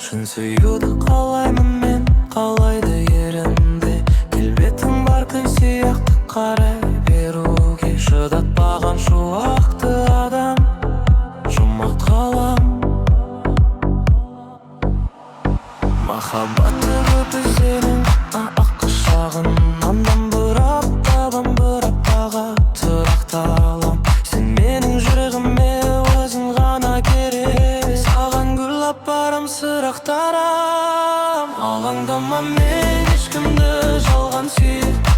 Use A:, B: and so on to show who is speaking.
A: шын сүюді қалаймын мен, қалайды ерінді. Келбетің бар күн сияқты қарай беруге, шыдатпаған шуақты адам, жұмақ қалам. Махаббатты көп іздедің, ақ құшағынан бұрап табам, бұрап баға тұрақталам. Сен менің жүрегіме өзің ғана керек, саған гүл апарам, сырақтарам. Алаңдама, мен ешкімді жалған сүйіп